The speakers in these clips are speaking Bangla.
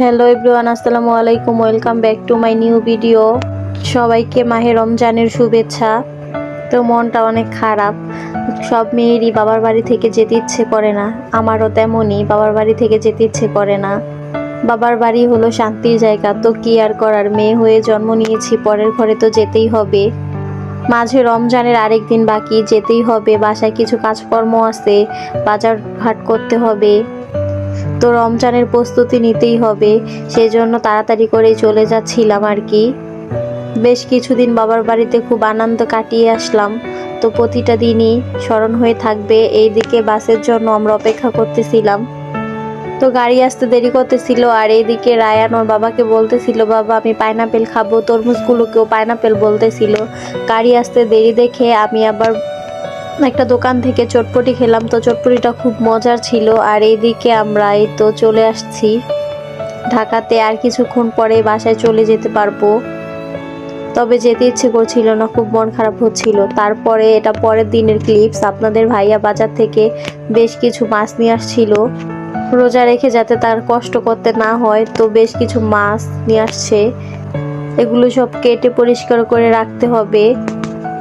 হ্যালো এভরিওয়ান, আসসালামু আলাইকুম। Welcome back to my new video. সবাইকে মাহে রমজানের শুভেচ্ছা। তো মনটা অনেক খারাপ। সব মেয়েরই বাবার বাড়ি থেকে যেতে ইচ্ছে করে না, আমারও তেমনই। বাবার বাড়ি থেকে যেতে ইচ্ছে করে না। বাবার বাড়ি হলো শান্তির জায়গা, তো কি আর করার, মেয়ে হয়ে জন্ম নিয়েছি, পরের ঘরে তো যেতেই হবে। মাঝে রমজানের আরেক দিন বাকি, যেতেই হবে। বাসায় কিছু কাজকর্ম আছে, বাজার ঘাট করতে হবে, তো রমজানের প্রস্তুতি নিতেই হবে। সেই জন্য তাড়াতাড়ি করেই চলে যাচ্ছিলাম আর কি। বেশ কিছুদিন বাবার বাড়িতে খুব আনন্দ কাটিয়ে আসলাম, তো প্রতিটা দিনই স্মরণ হয়ে থাকবে। এইদিকে বাসের জন্য আমরা অপেক্ষা করতেছিলাম, তো গাড়ি আসতে দেরি করতেছিল। আর এইদিকে রায়ান ওর বাবাকে বলতেছিল, বাবা আমি পাইনাপেল খাবো। তরমুজগুলোকেও পাইনাপেল বলতেছিল। গাড়ি আসতে দেরি দেখে আমি আবার একটা দোকান থেকে চটপটি খেলাম, তো চটপটিটা খুব মজার ছিল। আর এইদিকে আমরা এই তো চলে আসছি ঢাকাতে। আর কিছুক্ষণ পরে বাসায় চলে যেতে পারবো, তবে যেতে ইচ্ছে করছিল না, খুব মন খারাপ হচ্ছিল। তারপরে এটা পরের দিনের ক্লিপস। আপনাদের ভাইয়া বাজার থেকে বেশ কিছু মাছ নিয়ে আসছিল, রোজা রেখে যাতে তার কষ্ট করতে না হয়, তো বেশ কিছু মাছ নিয়ে আসছে। এগুলো সব কেটে পরিষ্কার করে রাখতে হবে।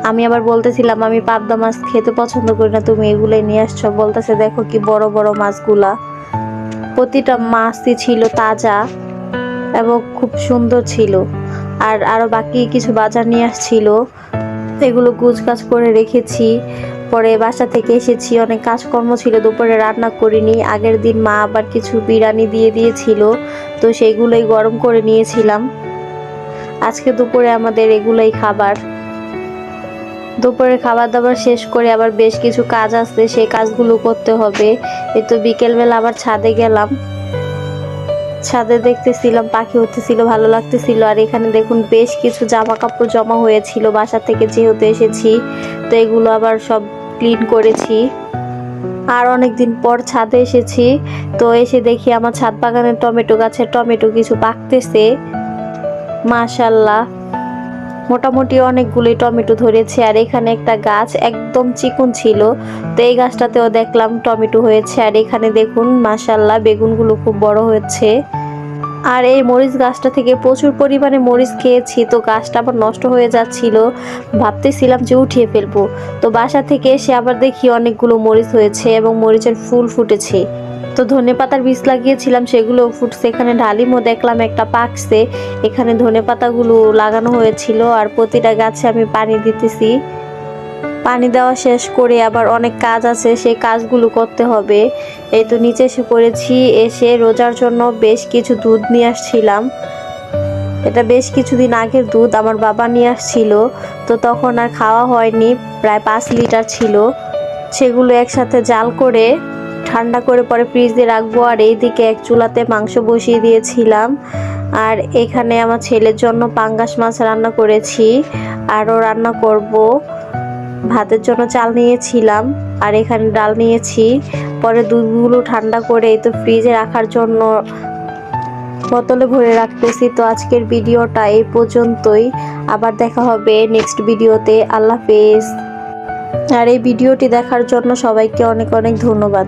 আমি আবার বলতেছিলাম আমি পাবদা মাছ খেতে পছন্দ করি না, তুমি এগুলোই নিয়ে আসছো। বলতেছে দেখো কি বড় বড় মাছগুলা। প্রতিটা মাছই ছিল তাজা এবং খুব সুন্দর ছিল। আর আরো বাকি কিছু বাজার নিয়ে আসছিল, এগুলো গুছগাছ করে রেখেছি। পরে বাসা থেকে এসেছি, অনেক কাজকর্ম ছিল, দুপুরে রান্না করিনি। আগের দিন মা আবার কিছু বিরিয়ানি দিয়ে দিয়েছিল, তো সেইগুলোই গরম করে নিয়েছিলাম। আজকে দুপুরে আমাদের এগুলোই খাবার। দুপুরের খাবার দাবার শেষ করে আবার বেশ কিছু কাজ আছে, সেই কাজগুলো করতে হবে। এই তো বিকেলবেলা আবার ছাদে গেলাম, ছাদে দেখতেছিলাম পাখি উঠতেছিল, ভালো লাগতেছিল। আর এখানে দেখুন বেশ কিছু জামা কাপড় জমা হয়েছিল বাসা থেকে যেহেতু এসেছি, তো এগুলো আবার সব ক্লিন করেছি। আর অনেকদিন পর ছাদে এসেছি, তো এসে দেখি আমার ছাদ বাগানের টমেটো গাছের টমেটো কিছু পাকতেছে। মাশাআল্লাহ, মোটামুটি অনেকগুলোই টমেটো ধরেছে। আর এখানে একটা গাছ একদম চিকন ছিল, তো এই গাছটাতেও দেখলাম টমেটো হয়েছে। আর এখানে দেখুন মাশাআল্লাহ বেগুনগুলো খুব বড় হয়েছে। আর এই মরিচ গাছটা থেকে প্রচুর পরিমাণে মরিচ খেয়েছি, তো গাছটা আবার নষ্ট হয়ে যাচ্ছিল, ভাবতেছিলাম যে উঠিয়ে ফেলবো। তো বাসা থেকে এসে আবার দেখি অনেকগুলো মরিচ হয়েছে এবং মরিচের ফুল ফুটেছে। তো ধনেপাতার বীজ লাগিয়েছিলাম, সেগুলো ফুটছে। এখানে ডালিমও দেখলাম একটা পাকছে। এখানে ধনেপাতাগুলো লাগানো হয়েছিল। আর প্রতিটা গাছে আমি পানি দিতেছি। পানি দেওয়া শেষ করে আবার অনেক কাজ আছে, সেই কাজগুলো করতে হবে। এই তো নিচে এসে পড়েছি। এসে রোজার জন্য বেশ কিছু দুধ নিয়ে আসছিলাম। এটা বেশ কিছুদিন আগের দুধ, আমার বাবা নিয়ে আসছিল, তো তখন আর খাওয়া হয়নি। প্রায় 5 লিটার ছিল। সেগুলো একসাথে জাল করে ঠান্ডা করে পরে ফ্রিজে রাখবো। আর এইদিকে এক চুলাতে মাংস বসিয়ে দিয়েছিলাম। আর এখানে আমার ছেলের জন্য পাঙ্গাস মাছ রান্না করেছি, আরও রান্না করব। ভাতের জন্য চাল নিয়েছিলাম, আর এখানে ডাল নিয়েছি। পরে দুধগুলো ঠান্ডা করে এই তো ফ্রিজে রাখার জন্য বোতলে ভরে রাখতেছি। তো আজকের ভিডিওটা এই পর্যন্তই, আবার দেখা হবে নেক্সট ভিডিওতে। আল্লাহ হাফেজ। আর এই ভিডিওটি দেখার জন্য সবাইকে অনেক অনেক ধন্যবাদ।